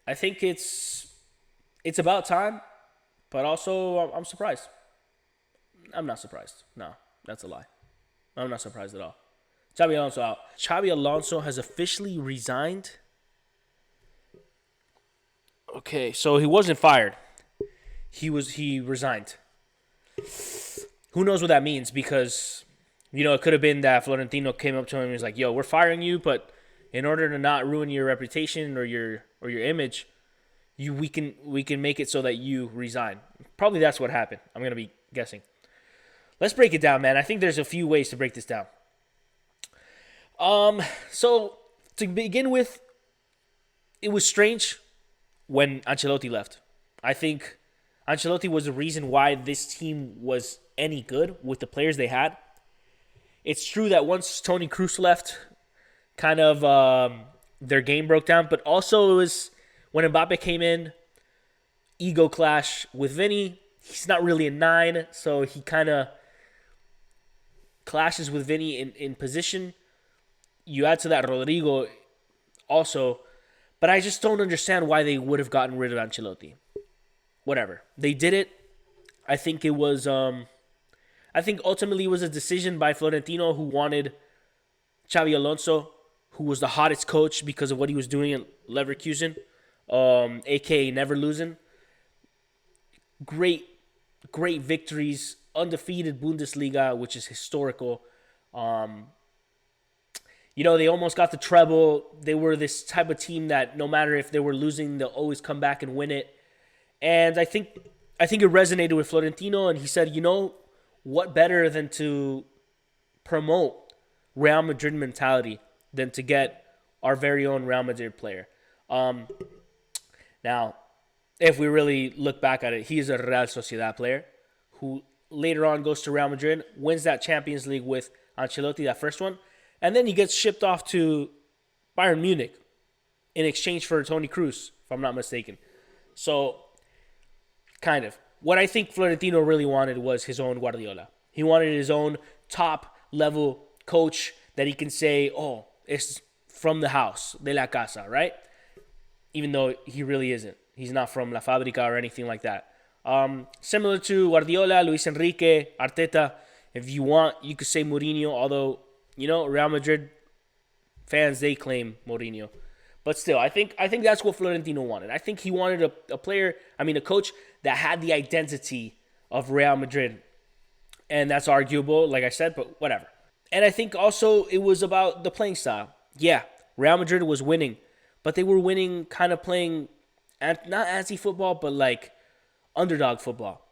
I think it's about time, but also I'm surprised. I'm not surprised. No, that's a lie. I'm not surprised at all. Xabi Alonso out. Xabi Alonso has officially resigned. Okay, so he wasn't fired. He resigned. Who knows what that means? Because it could have been that Florentino came up to him and was like, "Yo, we're firing you, but in order to not ruin your reputation or your image, we can make it so that you resign." Probably that's what happened. I'm gonna be guessing. Let's break it down, man. I think there's a few ways to break this down. So to begin with, it was strange when Ancelotti left. I think Ancelotti was the reason why this team was any good with the players they had. It's true that once Toni Kroos left, kind of their game broke down, but also it was when Mbappe came in, ego clash with Vinny. He's not really a 9, so he kind of clashes with Vinny in position. You add to that Rodrigo also, but I just don't understand why they would have gotten rid of Ancelotti. Whatever. They did it. I think it was I think ultimately it was a decision by Florentino, who wanted Xabi Alonso, who was the hottest coach because of what he was doing at Leverkusen, aka never losing. Great, great victories, undefeated Bundesliga, which is historical. They almost got the treble. They were this type of team that no matter if they were losing, they'll always come back and win it. And I think it resonated with Florentino, and he said, what better than to promote Real Madrid mentality than to get our very own Real Madrid player. Now, if we really look back at it, he is a Real Sociedad player who later on goes to Real Madrid, wins that Champions League with Ancelotti, that first one, and then he gets shipped off to Bayern Munich in exchange for Toni Kroos, if I'm not mistaken. So, kind of. What I think Florentino really wanted was his own Guardiola. He wanted his own top-level coach that he can say, oh, it's from the house, de la casa, right? Even though he really isn't. He's not from La Fábrica or anything like that. Similar to Guardiola, Luis Enrique, Arteta. If you want, you could say Mourinho, although, Real Madrid fans, they claim Mourinho. But still, I think that's what Florentino wanted. I think he wanted a coach that had the identity of Real Madrid. And that's arguable, like I said, but whatever. And I think also it was about the playing style. Yeah, Real Madrid was winning, but they were winning kind of playing, not anti-football, but like underdog football.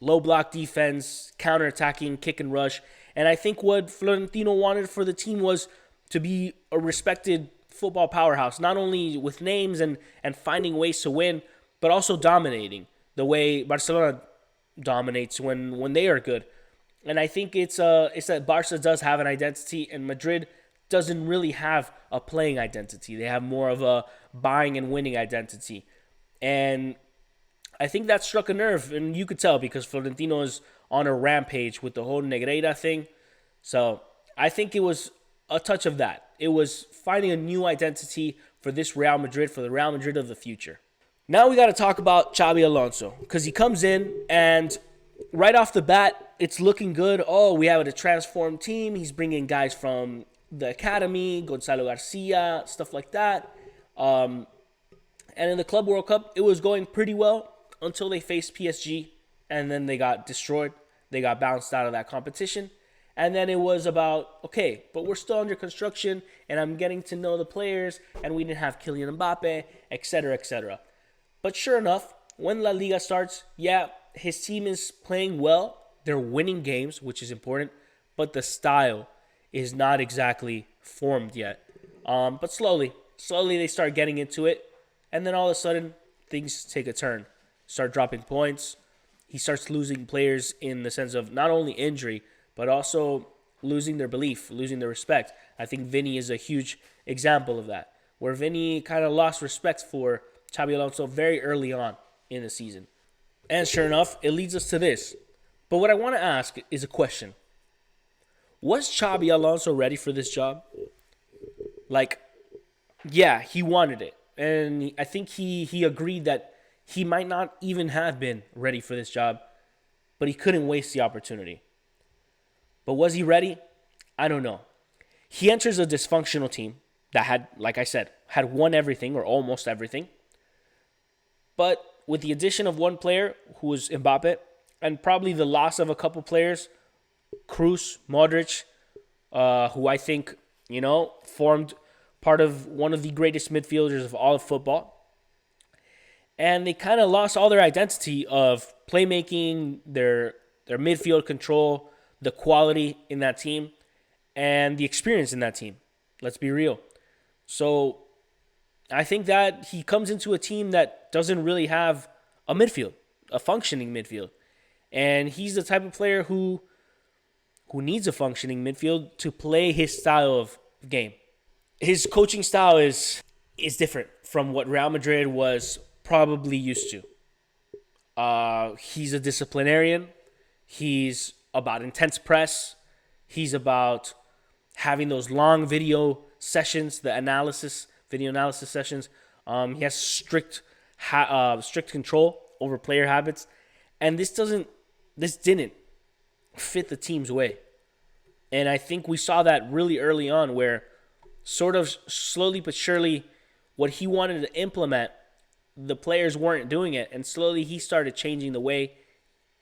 Low block defense, counter-attacking, kick and rush. And I think what Florentino wanted for the team was to be a respected football powerhouse, not only with names and finding ways to win, but also dominating the way Barcelona dominates when they are good. And I think it's that Barca does have an identity, and Madrid doesn't really have a playing identity. They have more of a buying and winning identity. And I think that struck a nerve, and you could tell because Florentino is on a rampage with the whole Negreira thing. So I think it was a touch of that. It was finding a new identity for this Real Madrid, for the Real Madrid of the future. Now we got to talk about Xabi Alonso, because he comes in and right off the bat, it's looking good. Oh, we have a transformed team. He's bringing guys from the academy, Gonzalo Garcia, stuff like that. And in the Club World Cup, it was going pretty well until they faced PSG, and then they got destroyed. They got bounced out of that competition. And then it was about, okay, but we're still under construction, and I'm getting to know the players, and we didn't have Kylian Mbappe, etc., etc. But sure enough, when La Liga starts, yeah, his team is playing well. They're winning games, which is important, but the style is not exactly formed yet. But slowly they start getting into it, and then all of a sudden, things take a turn. Start dropping points. He starts losing players in the sense of not only injury, but also losing their belief, losing their respect. I think Vinny is a huge example of that, where Vinny kind of lost respect for Xabi Alonso very early on in the season. And sure enough, it leads us to this. But what I want to ask is a question. Was Xabi Alonso ready for this job? Like, yeah, he wanted it. and I think he agreed that he might not even have been ready for this job, but he couldn't waste the opportunity. But was he ready? I don't know. He enters a dysfunctional team that had, like I said, had won everything or almost everything. But with the addition of one player, who was Mbappe, and probably the loss of a couple players, Kroos, Modric, who I think, formed part of one of the greatest midfielders of all of football. And they kind of lost all their identity of playmaking, their midfield control, the quality in that team, and the experience in that team. Let's be real. So I think that he comes into a team that doesn't really have a midfield, a functioning midfield. And he's the type of player who needs a functioning midfield to play his style of game. His coaching style is different from what Real Madrid was probably used to. He's a disciplinarian. He's about intense press. He's about having those long video sessions, video analysis sessions. He has strict control over player habits, and this didn't fit the team's way. And I think we saw that really early on, where sort of slowly but surely what he wanted to implement, the players weren't doing it, and slowly he started changing the way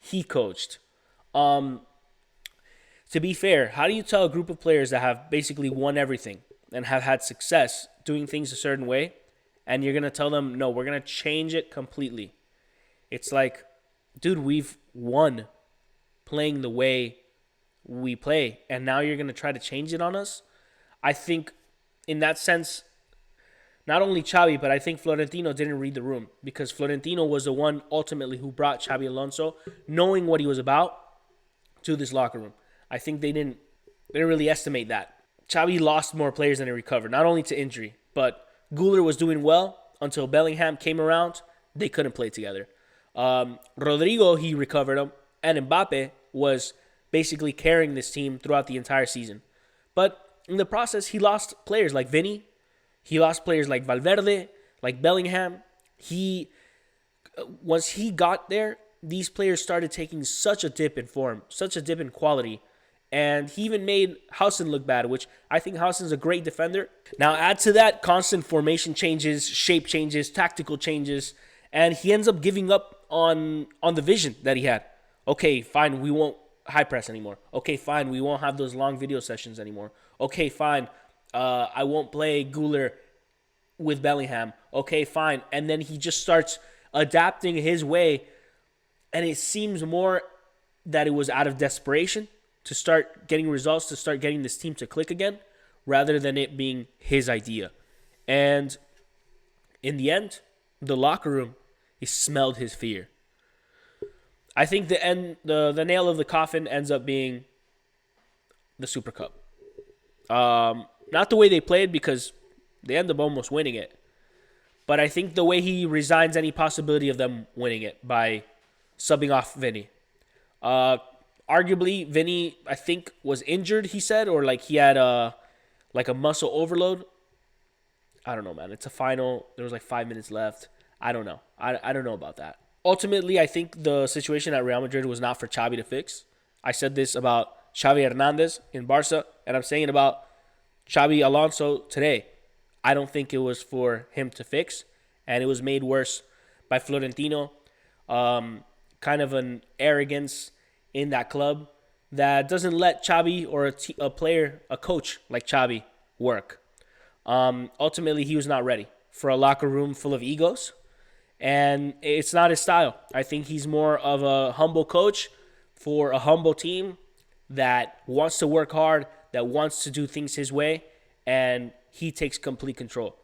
he coached. To be fair, how do you tell a group of players that have basically won everything and have had success doing things a certain way, and you're going to tell them, no, we're going to change it completely? It's like, dude, we've won playing the way we play, and now you're going to try to change it on us? I think in that sense, not only Xabi, but I think Florentino didn't read the room, because Florentino was the one ultimately who brought Xabi Alonso, knowing what he was about, to this locker room. I think they didn't really estimate that. Xabi lost more players than he recovered, not only to injury, but Güler was doing well until Bellingham came around. They couldn't play together. Rodrigo, he recovered him, and Mbappe was basically carrying this team throughout the entire season. But in the process, he lost players like Vinny. He lost players like Valverde, like Bellingham. Once he got there, these players started taking such a dip in form, such a dip in quality. And he even made Housen look bad, which I think Housen's a great defender. Now add to that constant formation changes, shape changes, tactical changes, and he ends up giving up on the vision that he had. Okay, fine, we won't high press anymore. Okay, fine, we won't have those long video sessions anymore. Okay, fine, I won't play Güler with Bellingham. Okay, fine. And then he just starts adapting his way, and it seems more that it was out of desperation to start getting results, to start getting this team to click again, rather than it being his idea. And in the end, the locker room, he smelled his fear. I think the nail of the coffin ends up being the Super Cup. Not the way they played, because they end up almost winning it. But I think the way he resigns any possibility of them winning it by subbing off Vinny. Arguably, Vinny, I think, was injured, he said, or like he had a muscle overload. I don't know, man. It's a final. There was like 5 minutes left. I don't know. I don't know about that. Ultimately, I think the situation at Real Madrid was not for Xabi to fix. I said this about Xavi Hernandez in Barca, and I'm saying it about Xabi Alonso today. I don't think it was for him to fix, and it was made worse by Florentino. Kind of an arrogance in that club that doesn't let Xabi or a coach like Xabi work. Ultimately, he was not ready for a locker room full of egos, and it's not his style. I think he's more of a humble coach for a humble team that wants to work hard, that wants to do things his way, and he takes complete control.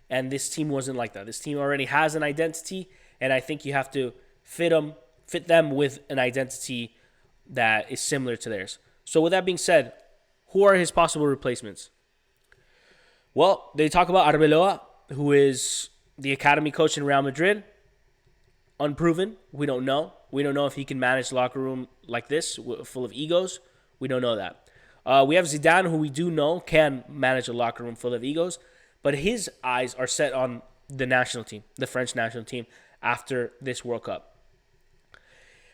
And this team wasn't like that. This team already has an identity, and I think you have to fit them with an identity that is similar to theirs. So with that being said, who are his possible replacements? Well, they talk about Arbeloa, who is the academy coach in Real Madrid. Unproven. We don't know. We don't know if he can manage the locker room like this, full of egos. We don't know that. We have Zidane, who we do know can manage a locker room full of egos. But his eyes are set on the national team, the French national team, after this World Cup.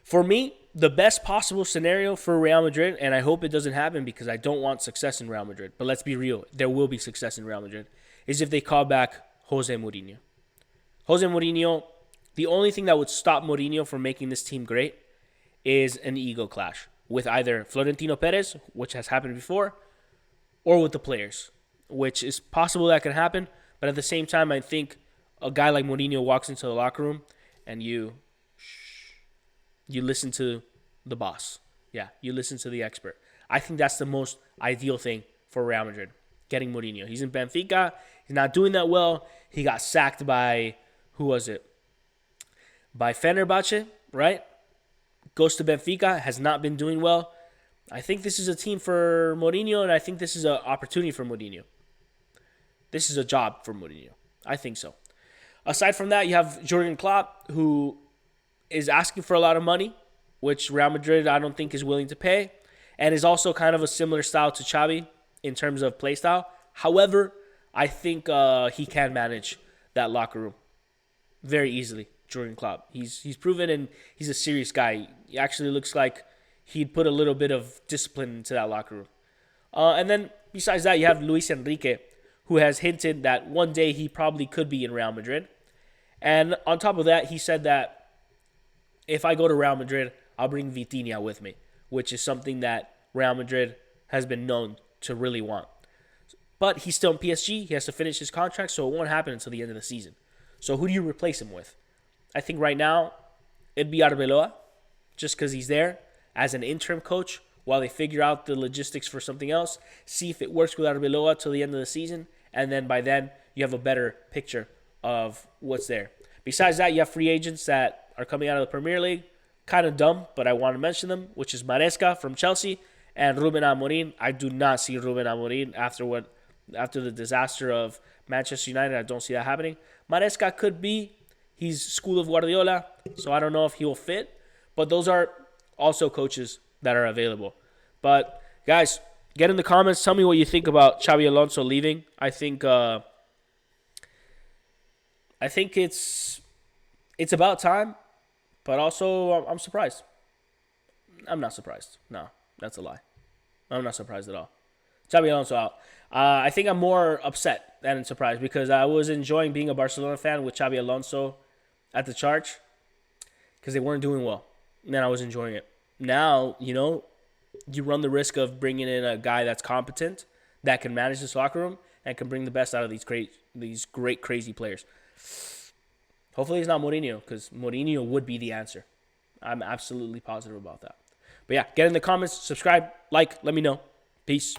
For me, the best possible scenario for Real Madrid, and I hope it doesn't happen because I don't want success in Real Madrid, but let's be real, there will be success in Real Madrid, is if they call back Jose Mourinho. Jose Mourinho, the only thing that would stop Mourinho from making this team great is an ego clash with either Florentino Perez, which has happened before, or with the players, which is possible that can happen. But at the same time, I think a guy like Mourinho walks into the locker room and you listen to the boss. Yeah, you listen to the expert. I think that's the most ideal thing for Real Madrid, getting Mourinho. He's in Benfica. He's not doing that well. He got sacked by, who was it? By Fenerbahce, right? Goes to Benfica, has not been doing well. I think this is a team for Mourinho, and I think this is an opportunity for Mourinho. This is a job for Mourinho. I think so. Aside from that, you have Jurgen Klopp, who is asking for a lot of money, which Real Madrid I don't think is willing to pay, and is also kind of a similar style to Xabi in terms of play style. However, I think he can manage that locker room very easily. Jurgen Klopp, he's proven, and he's a serious guy. He actually looks like he'd put a little bit of discipline into that locker room. And then besides that, you have Luis Enrique, who has hinted that one day he probably could be in Real Madrid. And on top of that, he said that if I go to Real Madrid, I'll bring Vitinha with me, which is something that Real Madrid has been known to really want. But he's still in PSG. He has to finish his contract, so it won't happen until the end of the season. So who do you replace him with? I think right now it'd be Arbeloa, just because he's there as an interim coach while they figure out the logistics for something else. See if it works with Arbeloa till the end of the season, and then by then you have a better picture of what's there. Besides that, you have free agents that are coming out of the Premier League. Kind of dumb, but I want to mention them, which is Maresca from Chelsea and Ruben Amorim. I do not see Ruben Amorim after the disaster of Manchester United. I don't see that happening. Maresca could be. He's school of Guardiola, so I don't know if he will fit. But those are also coaches that are available. But guys, get in the comments. Tell me what you think about Xabi Alonso leaving. I think it's about time. But also, I'm surprised. I'm not surprised. No, that's a lie. I'm not surprised at all. Xabi Alonso out. I think I'm more upset than surprised because I was enjoying being a Barcelona fan with Xabi Alonso at the charge because they weren't doing well. And then I was enjoying it. Now, you run the risk of bringing in a guy that's competent, that can manage this locker room, and can bring the best out of these great, crazy players. Hopefully it's not Mourinho, because Mourinho would be the answer. I'm absolutely positive about that. But yeah, get in the comments, subscribe, like, let me know. Peace.